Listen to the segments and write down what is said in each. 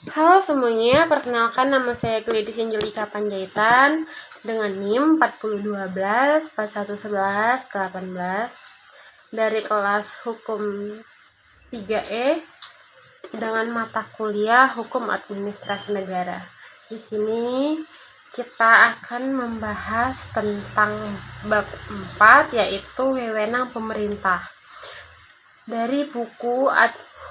Halo semuanya, perkenalkan nama saya Gladys Angelika Panjaitan dengan NIM 4012 4111 18 dari kelas Hukum 3E dengan mata kuliah Hukum Administrasi Negara. Di sini kita akan membahas tentang bab 4 yaitu wewenang pemerintah. Dari buku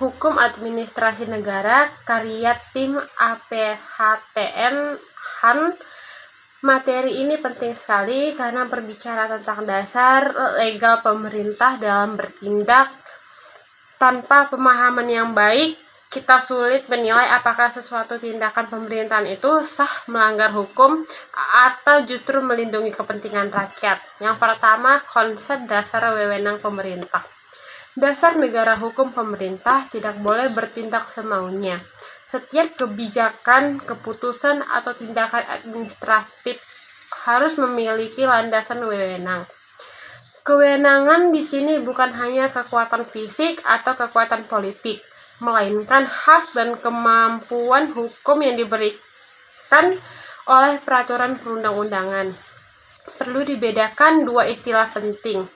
Hukum Administrasi Negara karya tim APHTN Han. Materi ini penting sekali karena berbicara tentang dasar legal pemerintah dalam bertindak. Tanpa pemahaman yang baik, kita sulit menilai apakah sesuatu tindakan pemerintahan itu sah, melanggar hukum, atau justru melindungi kepentingan rakyat. Yang pertama, konsep dasar wewenang pemerintah. Dasar negara hukum pemerintah tidak boleh bertindak semaunya. Setiap kebijakan, keputusan, atau tindakan administratif harus memiliki landasan wewenang. Kewenangan di sini bukan hanya kekuatan fisik atau kekuatan politik, melainkan hak dan kemampuan hukum yang diberikan oleh peraturan perundang-undangan. Perlu dibedakan dua istilah penting.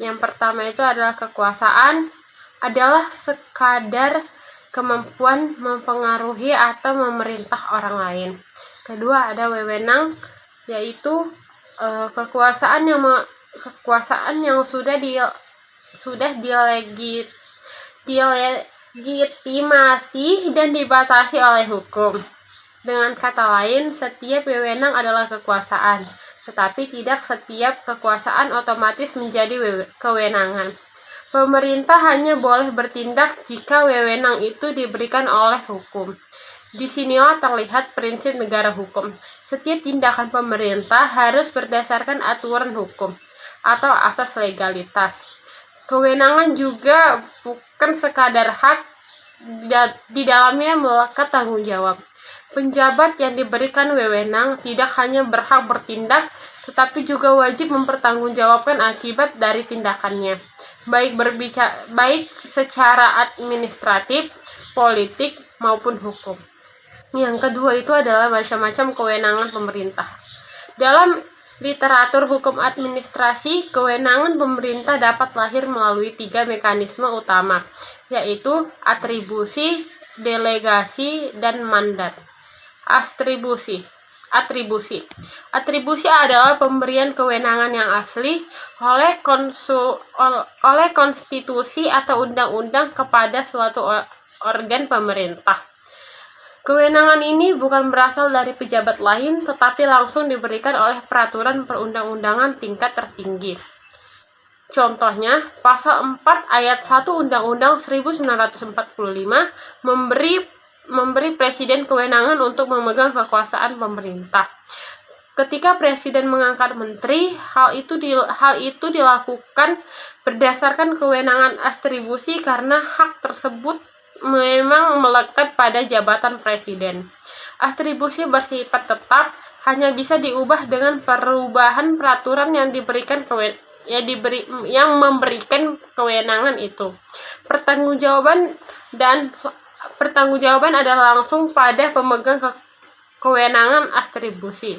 Yang pertama itu adalah kekuasaan adalah sekadar kemampuan mempengaruhi atau memerintah orang lain. Kedua ada wewenang, yaitu kekuasaan yang sudah dilegitimasi dan dibatasi oleh hukum. Dengan kata lain, setiap wewenang adalah kekuasaan, tetapi tidak setiap kekuasaan otomatis menjadi kewenangan. Pemerintah hanya boleh bertindak jika wewenang itu diberikan oleh hukum. Disinilah terlihat prinsip negara hukum. Setiap tindakan pemerintah harus berdasarkan aturan hukum atau asas legalitas. Kewenangan juga bukan sekadar hak, di dalamnya melekat tanggung jawab. Penjabat yang diberikan wewenang tidak hanya berhak bertindak, tetapi juga wajib mempertanggungjawabkan akibat dari tindakannya, baik secara administratif, politik, maupun hukum. Yang kedua itu adalah macam-macam kewenangan pemerintah. Dalam literatur hukum administrasi, kewenangan pemerintah dapat lahir melalui 3 mekanisme utama, yaitu atribusi, delegasi, dan mandat. Atribusi adalah pemberian kewenangan yang asli oleh konstitusi atau undang-undang kepada suatu organ pemerintah. Kewenangan ini bukan berasal dari pejabat lain, tetapi langsung diberikan oleh peraturan perundang-undangan tingkat tertinggi. Contohnya, pasal 4 ayat 1 Undang-Undang 1945 memberi presiden kewenangan untuk memegang kekuasaan pemerintah. Ketika presiden mengangkat menteri, hal itu dilakukan berdasarkan kewenangan atribusi karena hak tersebut memang melekat pada jabatan presiden. Atribusi bersifat tetap, hanya bisa diubah dengan perubahan peraturan yang memberikan kewenangan itu. Pertanggungjawaban adalah langsung pada pemegang kewenangan atribusi.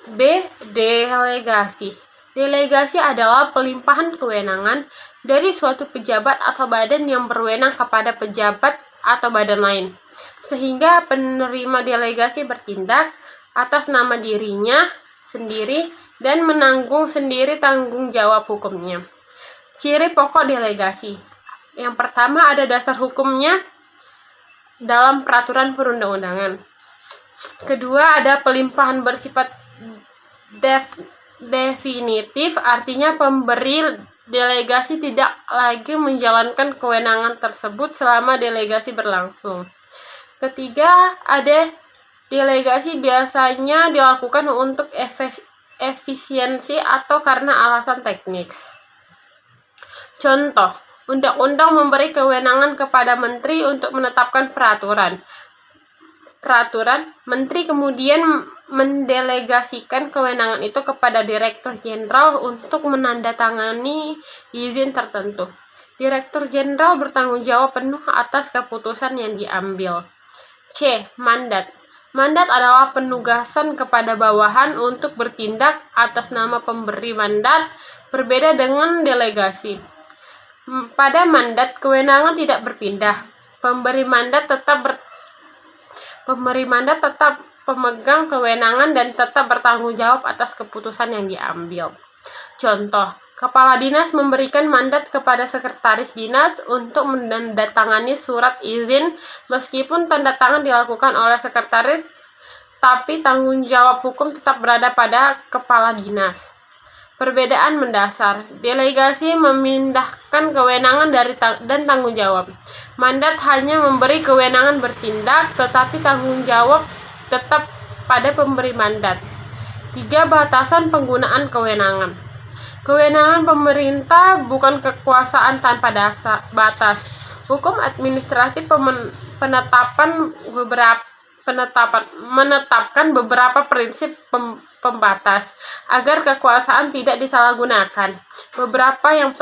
B. Delegasi. Delegasi adalah pelimpahan kewenangan dari suatu pejabat atau badan yang berwenang kepada pejabat atau badan lain, sehingga penerima delegasi bertindak atas nama dirinya sendiri dan menanggung sendiri tanggung jawab hukumnya. Ciri pokok delegasi. Yang pertama ada dasar hukumnya dalam peraturan perundang-undangan. Kedua ada pelimpahan bersifat definitif, artinya pemberi delegasi tidak lagi menjalankan kewenangan tersebut selama delegasi berlangsung. Ketiga, ada delegasi biasanya dilakukan untuk efisiensi atau karena alasan teknis. Contoh, undang-undang memberi kewenangan kepada menteri untuk menetapkan peraturan. Menteri kemudian mendelegasikan kewenangan itu kepada Direktur Jenderal untuk menandatangani izin tertentu. Direktur Jenderal bertanggung jawab penuh atas keputusan yang diambil. C. Mandat. Mandat adalah penugasan kepada bawahan untuk bertindak atas nama pemberi mandat, berbeda dengan delegasi. Pada mandat, kewenangan tidak berpindah. Pemberi mandat tetap pemegang kewenangan dan tetap bertanggung jawab atas keputusan yang diambil. Contoh, kepala dinas memberikan mandat kepada sekretaris dinas untuk menandatangani surat izin meskipun tanda tangan dilakukan oleh sekretaris, tapi tanggung jawab hukum tetap berada pada kepala dinas. Perbedaan mendasar. Delegasi memindahkan kewenangan dan tanggung jawab. Mandat hanya memberi kewenangan bertindak, tetapi tanggung jawab tetap pada pemberi mandat. 3. Batasan penggunaan kewenangan. Kewenangan pemerintah bukan kekuasaan tanpa batas. Hukum administratif menetapkan beberapa prinsip pembatas agar kekuasaan tidak disalahgunakan. Beberapa yang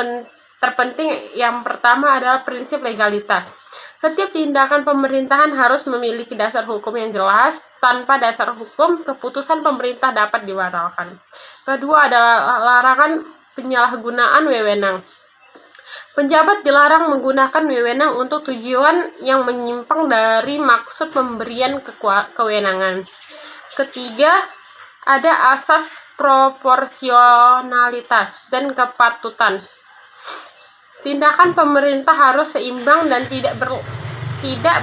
terpenting, yang pertama adalah prinsip legalitas. Setiap tindakan pemerintahan harus memiliki dasar hukum yang jelas. Tanpa dasar hukum, keputusan pemerintah dapat dibatalkan. Kedua adalah larangan penyalahgunaan wewenang. Penjabat dilarang menggunakan wewenang untuk tujuan yang menyimpang dari maksud pemberian kewenangan. Ketiga, ada asas proporsionalitas dan kepatutan. Tindakan pemerintah harus seimbang dan tidak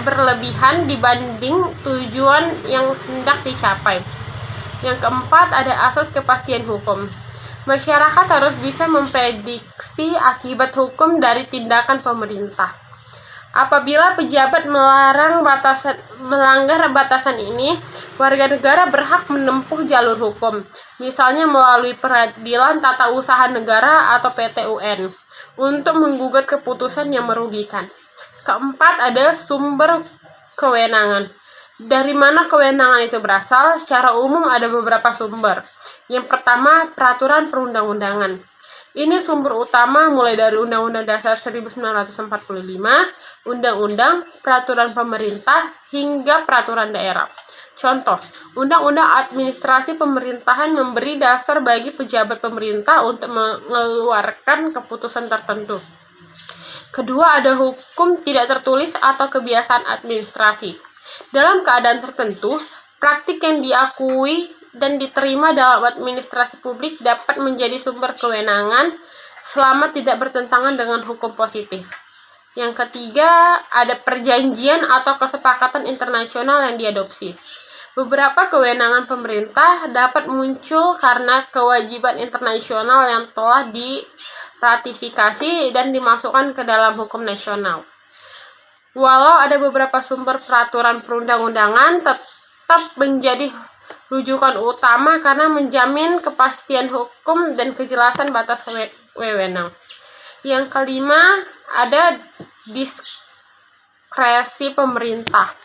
berlebihan dibanding tujuan yang hendak dicapai. Yang keempat, ada asas kepastian hukum. Masyarakat harus bisa memprediksi akibat hukum dari tindakan pemerintah. Apabila pejabat melanggar batasan ini, warga negara berhak menempuh jalur hukum, misalnya melalui Peradilan Tata Usaha Negara atau PT-UN, untuk menggugat keputusan yang merugikan. Keempat, ada sumber kewenangan. Dari mana kewenangan itu berasal? Secara umum ada beberapa sumber. Yang pertama, peraturan perundang-undangan. Ini sumber utama mulai dari Undang-Undang Dasar 1945, Undang-Undang, Peraturan Pemerintah, hingga Peraturan Daerah. Contoh, Undang-Undang Administrasi Pemerintahan memberi dasar bagi pejabat pemerintah untuk mengeluarkan keputusan tertentu. Kedua, ada hukum tidak tertulis atau kebiasaan administrasi. Dalam keadaan tertentu, praktik yang diakui dan diterima dalam administrasi publik dapat menjadi sumber kewenangan selama tidak bertentangan dengan hukum positif. Yang ketiga, ada perjanjian atau kesepakatan internasional yang diadopsi. Beberapa kewenangan pemerintah dapat muncul karena kewajiban internasional yang telah diratifikasi dan dimasukkan ke dalam hukum nasional. Walau ada beberapa sumber peraturan perundang-undangan tetap menjadi rujukan utama karena menjamin kepastian hukum dan kejelasan batas wewenang. Yang kelima, ada diskresi pemerintah.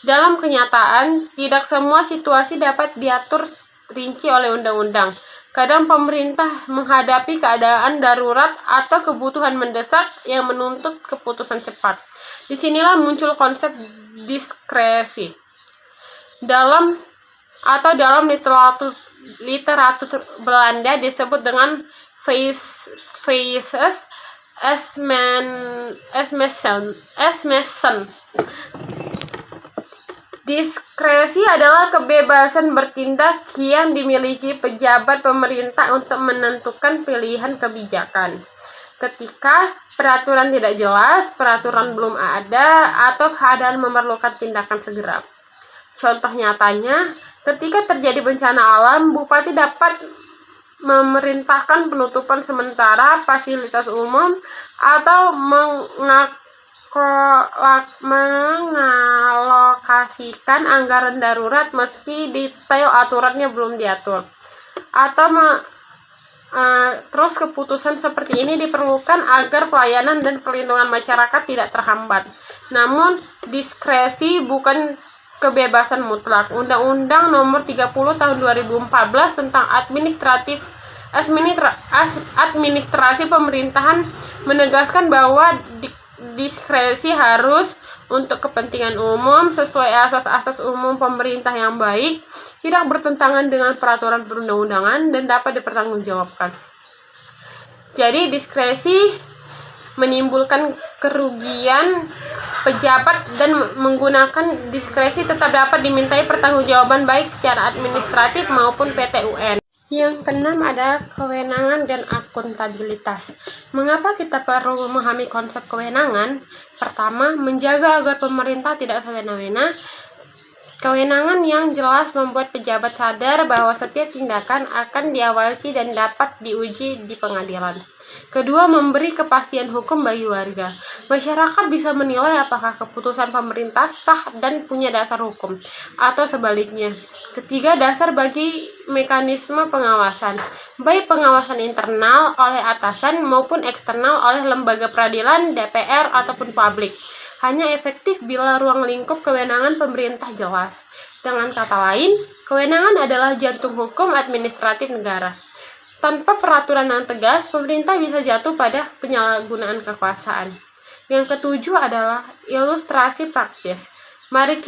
Dalam kenyataan, tidak semua situasi dapat diatur rinci oleh undang-undang. Kadang pemerintah menghadapi keadaan darurat atau kebutuhan mendesak yang menuntut keputusan cepat. Disinilah muncul konsep diskresi. Dalam literatur Belanda disebut dengan fases esmessen. Diskresi adalah kebebasan bertindak yang dimiliki pejabat pemerintah untuk menentukan pilihan kebijakan. Ketika peraturan tidak jelas, peraturan belum ada, atau keadaan memerlukan tindakan segera. Contoh nyatanya, ketika terjadi bencana alam, bupati dapat memerintahkan penutupan sementara fasilitas umum atau mengalokasikan anggaran darurat meski detail aturannya belum diatur. Terus keputusan seperti ini diperlukan agar pelayanan dan perlindungan masyarakat tidak terhambat. Namun, diskresi bukan kebebasan mutlak. Undang-Undang Nomor 30 Tahun 2014 tentang administrasi pemerintahan menegaskan bahwa diskresi harus untuk kepentingan umum sesuai asas-asas umum pemerintah yang baik, tidak bertentangan dengan peraturan perundang-undangan, dan dapat dipertanggungjawabkan. Jadi diskresi menimbulkan kerugian pejabat, dan menggunakan diskresi tetap dapat dimintai pertanggungjawaban baik secara administratif maupun PT-UN. Yang keenam ada kewenangan dan akuntabilitas. Mengapa kita perlu memahami konsep kewenangan? Pertama, menjaga agar pemerintah tidak semena-mena. Kewenangan yang jelas membuat pejabat sadar bahwa setiap tindakan akan diawasi dan dapat diuji di pengadilan. Kedua, memberi kepastian hukum bagi warga. Masyarakat bisa menilai apakah keputusan pemerintah sah dan punya dasar hukum, atau sebaliknya. Ketiga, dasar bagi mekanisme pengawasan, baik pengawasan internal oleh atasan maupun eksternal oleh lembaga peradilan, DPR, ataupun publik. Hanya efektif bila ruang lingkup kewenangan pemerintah jelas. Dengan kata lain, kewenangan adalah jantung hukum administratif negara. Tanpa peraturan yang tegas, pemerintah bisa jatuh pada penyalahgunaan kekuasaan. Yang ketujuh adalah ilustrasi praktis. Mari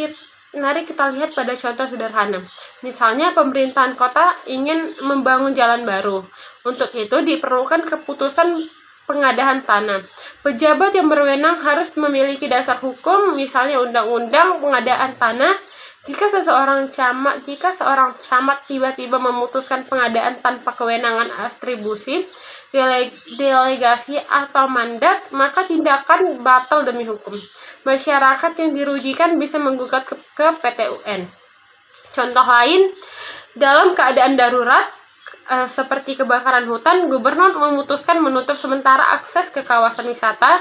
kita lihat pada contoh sederhana. Misalnya pemerintahan kota ingin membangun jalan baru. Untuk itu diperlukan keputusan pengadaan tanah. Pejabat yang berwenang harus memiliki dasar hukum, misalnya undang-undang pengadaan tanah. Jika seorang camat tiba-tiba memutuskan pengadaan tanpa kewenangan atribusi, delegasi atau mandat, maka tindakan batal demi hukum. Masyarakat yang dirugikan bisa menggugat ke PT-UN. Contoh lain, dalam keadaan darurat seperti kebakaran hutan, gubernur memutuskan menutup sementara akses ke kawasan wisata.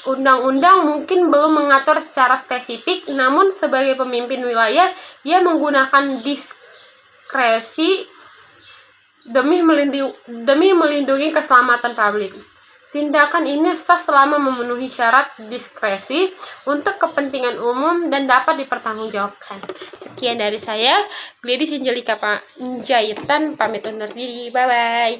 Undang-undang mungkin belum mengatur secara spesifik, namun sebagai pemimpin wilayah, ia menggunakan diskresi demi melindungi keselamatan publik. Tindakan ini sah selama memenuhi syarat diskresi untuk kepentingan umum dan dapat dipertanggungjawabkan. Sekian dari saya, Gladys Angelika Panjaitan, pamit undur diri. Bye-bye.